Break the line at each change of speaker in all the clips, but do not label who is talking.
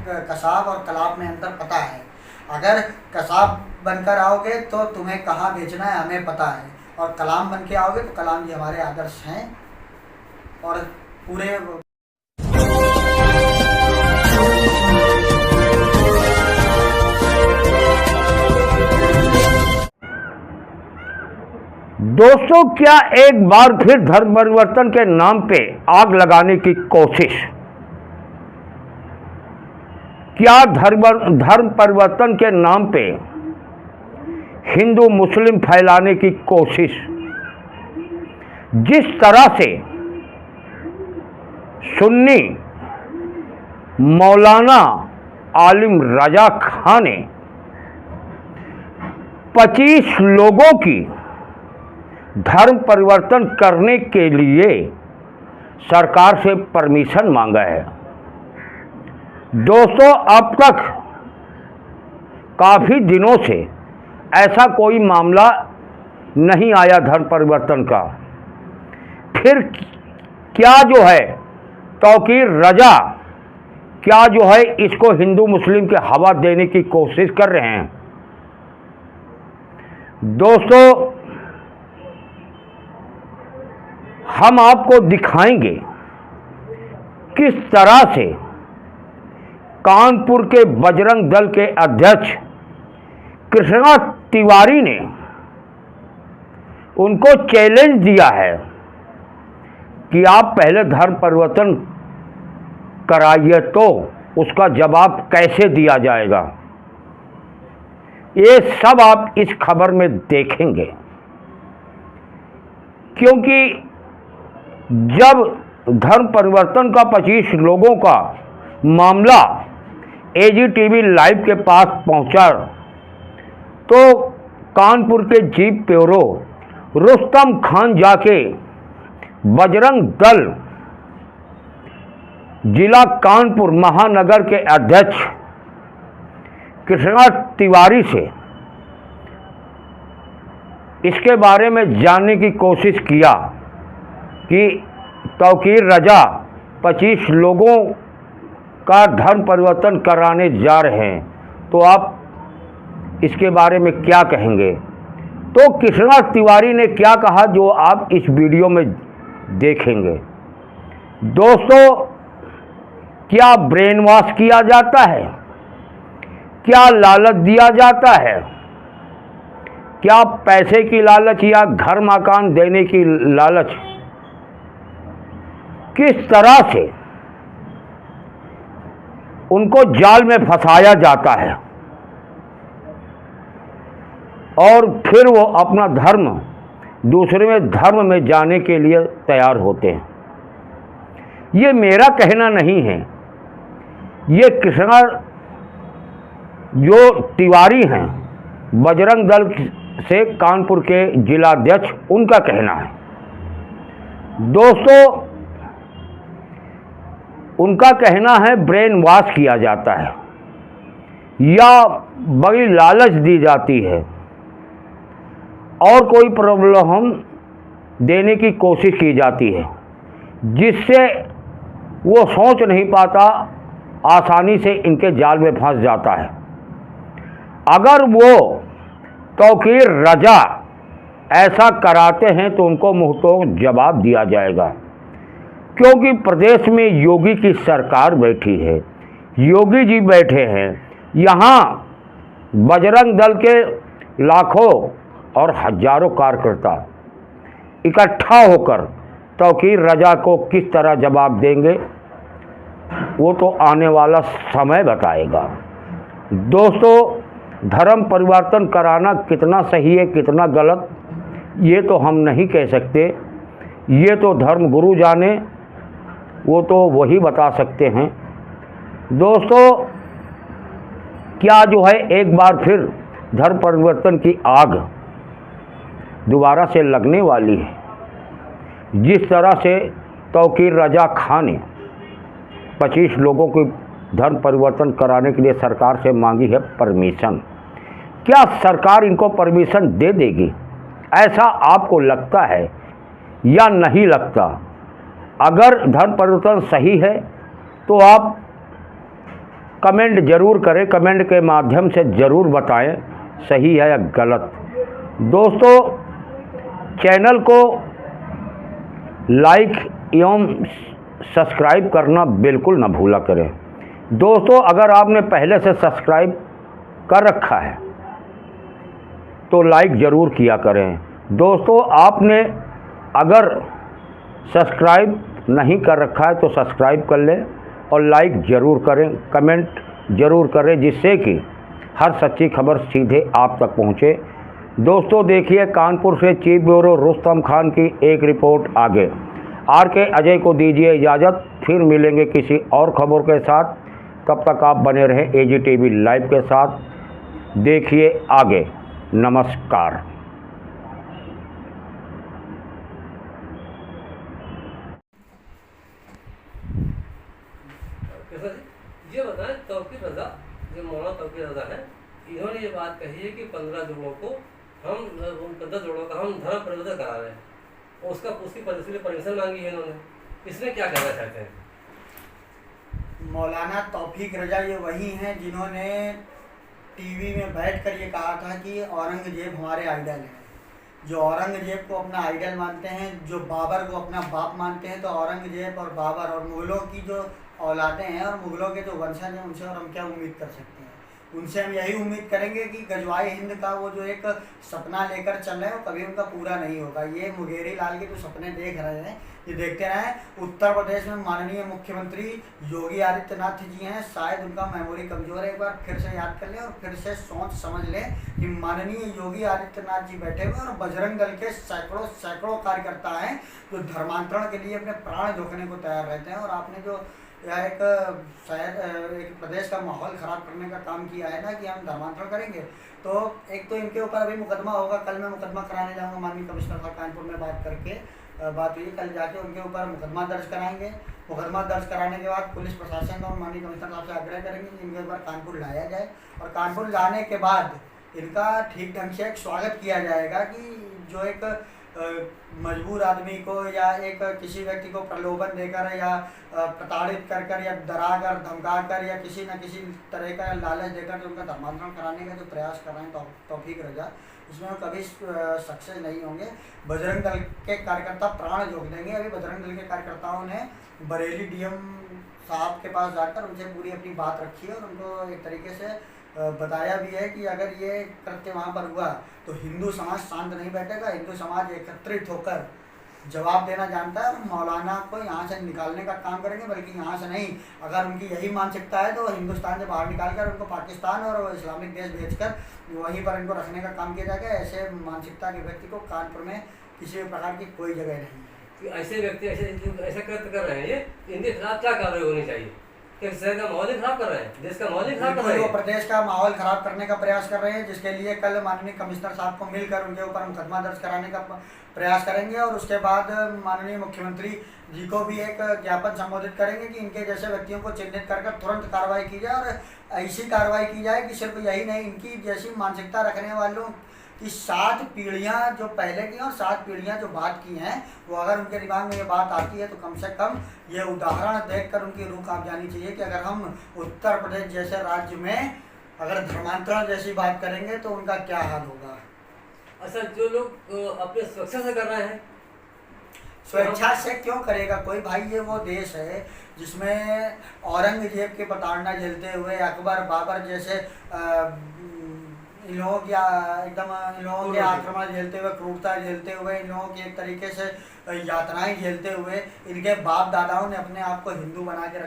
कसाब और कलाब में अंतर पता है। अगर कसाब बनकर आओगे तो तुम्हें कहाँ बेचना है हमें पता है, और कलाम बन के आओगे तो कलाम जी हमारे आदर्श हैं और पूरे।
दोस्तों, क्या एक बार फिर धर्म परिवर्तन के नाम पे आग लगाने की कोशिश? क्या धर्म परिवर्तन के नाम पे हिंदू मुस्लिम फैलाने की कोशिश? जिस तरह से सुन्नी मौलाना आलिम रजा खान ने 25 लोगों की धर्म परिवर्तन करने के लिए सरकार से परमिशन मांगा है। दोस्तों, अब तक काफ़ी दिनों से ऐसा कोई मामला नहीं आया धर्म परिवर्तन का। फिर क्या जो है तौकीर रजा, क्या जो है इसको हिंदू मुस्लिम के हवा देने की कोशिश कर रहे हैं? दोस्तों, हम आपको दिखाएंगे किस तरह से कानपुर के बजरंग दल के अध्यक्ष कृष्णा तिवारी ने उनको चैलेंज दिया है कि आप पहले धर्म परिवर्तन कराइए तो उसका जवाब कैसे दिया जाएगा। ये सब आप इस खबर में देखेंगे, क्योंकि जब धर्म परिवर्तन का 25 लोगों का मामला एजीटीवी लाइव के पास पहुंचा तो कानपुर के चीफ ब्यूरो रुस्तम खान जाके बजरंग दल जिला कानपुर महानगर के अध्यक्ष कृष्णा तिवारी से इसके बारे में जानने की कोशिश किया कि तौकीर रजा 25 लोगों का धर्म परिवर्तन कराने जा रहे हैं, तो आप इसके बारे में क्या कहेंगे? तो कृष्णा तिवारी ने क्या कहा, जो आप इस वीडियो में देखेंगे। दोस्तों, क्या ब्रेन वॉश किया जाता है? क्या लालच दिया जाता है? क्या पैसे की लालच या घर मकान देने की लालच? किस तरह से उनको जाल में फंसाया जाता है और फिर वो अपना धर्म दूसरे में धर्म में जाने के लिए तैयार होते हैं। ये मेरा कहना नहीं है, ये कृष्णा जो तिवारी हैं बजरंग दल से कानपुर के जिलाध्यक्ष, उनका कहना है। दोस्तों, उनका कहना है ब्रेन वॉश किया जाता है या बड़ी लालच दी जाती है और कोई प्रॉब्लम देने की कोशिश की जाती है, जिससे वो सोच नहीं पाता, आसानी से इनके जाल में फंस जाता है। अगर वो तौकीर रजा ऐसा कराते हैं तो उनको मुंहतोड़ जवाब दिया जाएगा, क्योंकि प्रदेश में योगी की सरकार बैठी है, योगी जी बैठे हैं। यहाँ बजरंग दल के लाखों और हजारों कार्यकर्ता इकट्ठा होकर तौकीर रजा को किस तरह जवाब देंगे, वो तो आने वाला समय बताएगा। दोस्तों, धर्म परिवर्तन कराना कितना सही है कितना गलत, ये तो हम नहीं कह सकते, ये तो धर्म गुरु जाने, वो तो वही बता सकते हैं। दोस्तों, क्या जो है एक बार फिर धर्म परिवर्तन की आग दोबारा से लगने वाली है? जिस तरह से तौकीर रजा खान ने 25 लोगों को धर्म परिवर्तन कराने के लिए सरकार से मांगी है परमिशन, क्या सरकार इनको परमिशन दे देगी? ऐसा आपको लगता है या नहीं लगता? अगर धर्म परिवर्तन सही है तो आप कमेंट ज़रूर करें, कमेंट के माध्यम से ज़रूर बताएं सही है या गलत। दोस्तों, चैनल को लाइक एवं सब्सक्राइब करना बिल्कुल ना भूला करें। दोस्तों, अगर आपने पहले से सब्सक्राइब कर रखा है तो लाइक ज़रूर किया करें। दोस्तों, आपने अगर सब्सक्राइब नहीं कर रखा है तो सब्सक्राइब कर लें और लाइक ज़रूर करें, कमेंट ज़रूर करें, जिससे कि हर सच्ची खबर सीधे आप तक पहुंचे। दोस्तों, देखिए कानपुर से चीफ ब्यूरो रुस्तम खान की एक रिपोर्ट आगे। RK अजय को दीजिए इजाज़त, फिर मिलेंगे किसी और खबर के साथ। तब तक आप बने रहें AGTV लाइव के साथ। देखिए आगे। नमस्कार।
ये बताएं, तौकीर रजा जो मौलाना तौकीर रजा है, इन्होंने ये बात कही है कि 15 जोड़ों को हम 10 जोड़ों का हम धर्म परिवर्तन करा रहे हैं, और उसकी परमिशन मांगी है इन्होंने। इसमें क्या कहना चाहते हैं?
मौलाना तौफीक रजा ये वही हैं जिन्होंने टीवी में बैठकर ये कहा था कि औरंगजेब हमारे आइडल हैं। जो औरंगजेब को अपना आइडल मानते हैं, जो बाबर को अपना बाप मानते हैं, तो औरंगजेब और बाबर और मुग़लों की जो औलादें हैं और मुग़लों के जो वंशज हैं, उनसे और हम क्या उम्मीद कर सकते हैं? उनसे हम यही उम्मीद करेंगे कि गजवाए हिंद का वो जो एक सपना लेकर चल रहे हैं वो कभी उनका पूरा नहीं होगा। ये मुंगेरी लाल के जो सपने देख रहे हैं, ये देखते रहें। उत्तर प्रदेश में माननीय मुख्यमंत्री योगी आदित्यनाथ जी हैं, शायद उनका मेमोरी कमज़ोर है, एक बार फिर से याद कर लें और फिर से सोच समझ लें कि माननीय योगी आदित्यनाथ जी बैठे हुए और बजरंग दल के सैकड़ों कार्यकर्ता हैं जो धर्मांतरण के लिए अपने प्राण झोंकने को तैयार रहते हैं। और आपने जो यह एक प्रदेश का माहौल ख़राब करने का काम किया है ना कि हम धर्मांतरण करेंगे, तो एक तो इनके ऊपर अभी मुकदमा होगा। कल मैं मुकदमा कराने जाऊँगा, माननीय कमिश्नर साहब कानपुर में बात करके बात हुई, कल जाके उनके ऊपर मुकदमा दर्ज कराएंगे। मुकदमा दर्ज कराने के बाद पुलिस प्रशासन और माननीय कमिश्नर साहब से आग्रह करेंगे कि इनके ऊपर कानपुर लाया जाए, और कानपुर लाने के बाद इनका ठीक ढंग से एक स्वागत किया जाएगा कि जो एक मजबूर आदमी को या एक किसी व्यक्ति को प्रलोभन देकर या प्रताड़ित कर या डराकर धमकाकर या किसी न किसी तरह का लालच देकर जो उनका धर्मांतरण कराने का जो प्रयास कर रहे हैं तौफीक रजा, इसमें वो कभी सक्सेस नहीं होंगे। बजरंग दल के कार्यकर्ता प्राण झोंक देंगे। अभी बजरंग दल के कार्यकर्ताओं ने बरेली DM साहब के पास जाकर उनसे पूरी अपनी बात रखी है और उनको एक तरीके से बताया भी है कि अगर ये कृत्य वहाँ पर हुआ तो हिंदू समाज शांत नहीं बैठेगा। हिंदू समाज एकत्रित होकर जवाब देना जानता है और मौलाना को यहाँ से निकालने का काम करेंगे, बल्कि यहाँ से नहीं, अगर उनकी यही मानसिकता है तो हिंदुस्तान से बाहर निकालकर उनको पाकिस्तान और इस्लामिक देश भेजकर वहीं पर इनको रखने का काम किया जाएगा। ऐसे मानसिकता के व्यक्ति को कानपुर में किसी भी प्रकार की कोई जगह नहीं है।
ऐसे व्यक्ति ऐसे कृत्य कर रहे हैं, ये इनके खिलाफ क्या कार्रवाई होनी चाहिए? शहर का माहौल खराब कर रहे हैं, देश का माहौल खराब कर रहे हैं,
प्रदेश का माहौल खराब करने का प्रयास कर रहे हैं, जिसके लिए कल माननीय कमिश्नर साहब को मिलकर उनके ऊपर मुकदमा दर्ज कराने का प्रयास करेंगे। और उसके बाद माननीय मुख्यमंत्री जी को भी एक ज्ञापन संबोधित करेंगे कि इनके जैसे व्यक्तियों को चिन्हित कर तुरंत कार्रवाई की जाए, और ऐसी कार्रवाई की जाए कि सिर्फ यही नहीं, इनकी जैसी मानसिकता रखने वालों कि 7 पीढ़ियाँ जो पहले की और 7 पीढ़ियाँ जो बाद की हैं, वो अगर उनके दिमाग में ये बात आती है तो कम से कम ये उदाहरण देखकर उनकी रूह कांप जानी चाहिए कि अगर हम उत्तर प्रदेश जैसे राज्य में अगर धर्मांतरण जैसी बात करेंगे तो उनका क्या हाल होगा।
अच्छा, जो लोग अपने सुरक्षा से कर रहे हैं,
स्वेच्छा से क्यों करेगा कोई भाई? ये वो देश है जिसमें औरंगजेब की प्रताड़ना झेलते हुए अकबर बाबर जैसे इन लोगों की के आक्रमण झेलते हुए, क्रूरता झेलते हुए, इन लोगों की एक तरीके से यातनाएं झेलते हुए इनके बाप दादाओं ने अपने आप को हिंदू बना के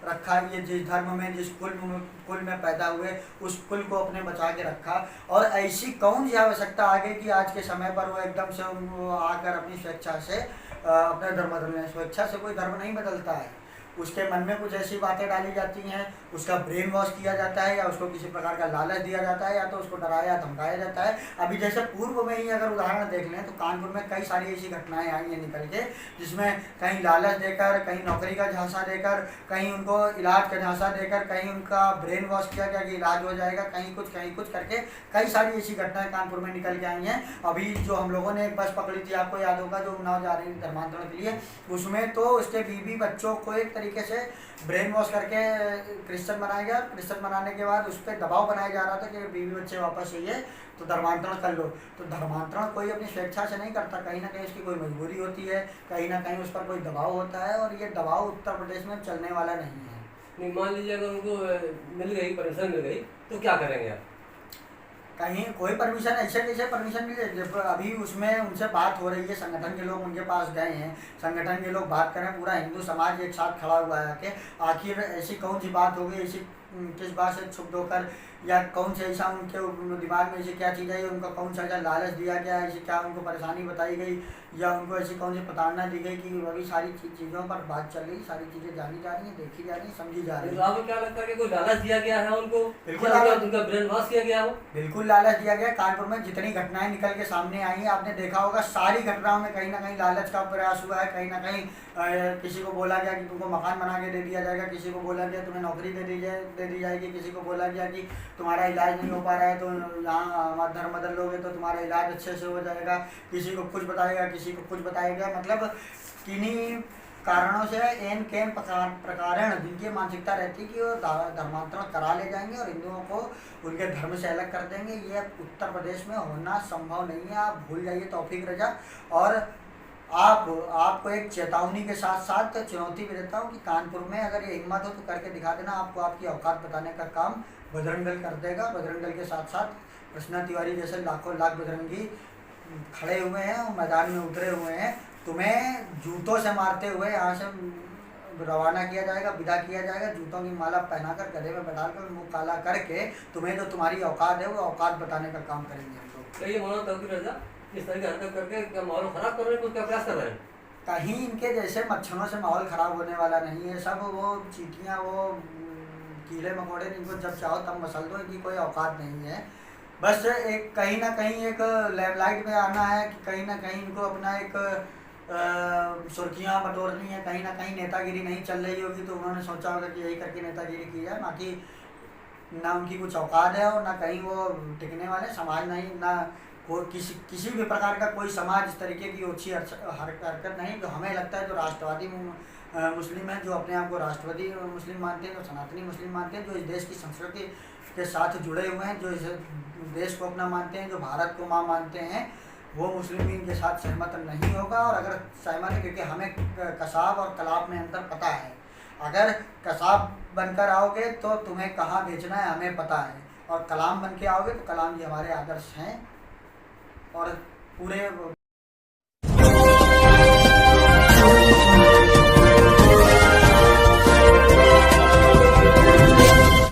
रखा। ये जिस धर्म में जिस कुल में पैदा हुए उस कुल को अपने बचा के रखा। और ऐसी कौन सी आवश्यकता आ गई कि आज के समय पर वो एकदम से आकर अपनी स्वेच्छा से अपने धर्म बदलने। स्वेच्छा से कोई धर्म नहीं बदलता है, उसके मन में कुछ ऐसी बातें डाली जाती हैं, उसका ब्रेन वॉश किया जाता है, या उसको किसी प्रकार का लालच दिया जाता है, या तो उसको डराया धमकाया जाता है। अभी जैसे पूर्व में ही अगर उदाहरण देख लें तो कानपुर में कई सारी ऐसी घटनाएं आई हैं निकल के, जिसमें कहीं लालच देकर, कहीं नौकरी का झांसा देकर, कहीं उनको इलाज का झांसा देकर, कहीं उनका ब्रेन वॉश किया गया कि इलाज हो जाएगा, कहीं कुछ करके कई सारी ऐसी घटनाएं कानपुर में निकल के आई हैं। अभी जो हम लोगों ने एक बस पकड़ी थी, आपको याद होगा, जो उन्नाव जा रही थी धर्मांतरण के लिए, उसमें तो उसके बीवी बच्चों को एक तरीके से ब्रेन वॉश करके क्रिश्चियन बनाया गया। क्रिश्चियन बनाने के बाद उस पर दबाव बनाया जा रहा था कि बीवी बच्चे वापस चाहिए तो धर्मांतरण कर लो। तो धर्मांतरण कोई अपनी स्वेच्छा से नहीं करता, कहीं ना कहीं उसकी कोई मजबूरी होती है, कहीं ना कहीं उस पर कोई दबाव होता है, और ये दबाव उत्तर प्रदेश में चलने वाला नहीं है।
नहीं, मान लीजिए अगर उनको मिल गई, परमिशन मिल गई, तो क्या करेंगे आप?
कहीं कोई परमिशन ऐसे कैसे परमिशन मिले, जब अभी उसमें उनसे बात हो रही है, संगठन के लोग उनके पास गए हैं, संगठन के लोग बात करें, पूरा हिंदू समाज एक साथ खड़ा हुआ है कि आखिर ऐसी कौन सी बात होगी, ऐसी किस बात से क्षुब्ध होकर, या कौन से ऐसा उनके दिमाग में ऐसी क्या चीज़ आई, उनका कौन सा ऐसा लालच दिया गया, ऐसी क्या उनको परेशानी बताई गई, या उनको ऐसी कौन सी प्रताड़ना दी गई कि अभी सारी चीज़ों पर बात चल रही, सारी चीज़ें जानी जा रही हैं, देखी जा रही हैं, समझी जा रही
तो
है।
आपको क्या लगता है कि कोई लालच दिया गया है उनको?
बिल्कुल
या
लालच।
उनका ब्रेन वॉश किया गया हो?
बिल्कुल लालच दिया गया। कानपुर में जितनी घटनाएं निकल के सामने आई हैं, आपने देखा होगा, सारी घटनाओं में कहीं ना कहीं लालच का प्रयास हुआ है। कहीं ना कहीं किसी को बोला गया कि तुमको मकान बना के दे दिया जाएगा, किसी को बोला गया तुम्हें नौकरी दे दी जाएगी, किसी को बोला गया कि तुम्हारा इलाज नहीं हो पा रहा है तो यहाँ हमारा धर्म बदल लोगे तो तुम्हारा इलाज अच्छे से हो जाएगा, किसी को कुछ बताएगा, किसी को कुछ बताएगा। मतलब किन्हीं कारणों से एन केन प्रकारण जिनकी मानसिकता रहती है कि वो धर्मांतरण करा ले जाएंगे और हिंदुओं को उनके धर्म से अलग कर देंगे। ये उत्तर प्रदेश में होना संभव नहीं है, आप भूल जाइए तौफीक रजा। और आपको एक चेतावनी के साथ साथ चुनौती भी देता हूँ कि कानपुर में अगर ये हिम्मत हो तो करके दिखा देना। आपको आपकी औकात बताने का काम बजरंग दल कर देगा। बजरंग दल के साथ साथ कृष्णा तिवारी जैसे लाखों लाख बजरंगी खड़े हुए हैं और मैदान में उतरे हुए हैं। तुम्हें जूतों से मारते हुए यहाँ से रवाना किया जाएगा, विदा किया जाएगा, जूतों की माला पहनाकर गले में बैठाकर मुँह काला करके तुम्हें जो तुम्हारी औकात है वो औकात बताने का काम करेंगे हम लोग।
तो ये मौलाना तौकीर रजा इस तरह की हरकत करके क्या माहौल खराब कर रहे हैं, कुछ क्या प्रयास कर रहे हैं?
कहीं इनके जैसे मच्छरों से माहौल ख़राब होने वाला नहीं है। सब वो चींटियाँ, वो कीड़े मकोड़े, इनको जब चाहो तब मसल दो, इनकी कोई औकात नहीं है। बस एक कहीं ना कहीं एक लेमलाइट में आना है कि कहीं ना कहीं इनको अपना एक सुर्खियाँ बटोरनी है। कहीं ना कहीं नेतागिरी नहीं चल रही होगी तो उन्होंने सोचा होगा कि यही करके नेतागिरी की जाए। बाकी ना उनकी कुछ औकात है और ना कहीं वो टिकने वाले समाज नहीं, ना कोई किसी भी प्रकार का कोई समाज इस तरीके की अच्छी हरकत नहीं। जो हमें लगता है जो राष्ट्रवादी मुस्लिम हैं, जो अपने आप को राष्ट्रवादी मुस्लिम मानते हैं, जो सनातनी मुस्लिम मानते हैं, जो इस देश की संस्कृति के साथ जुड़े हुए हैं, जो इस देश को अपना मानते हैं, जो भारत को माँ मानते हैं, वो मुस्लिम भी इनके साथ सहमत नहीं होगा। और अगर सहमत है, क्योंकि हमें कसाब और कलाब में अंतर पता है। अगर कसाब बनकर आओगे तो तुम्हें कहाँ बेचना है हमें पता है, और कलाम बन के आओगे तो कलाम जी हमारे आदर्श हैं और पूरे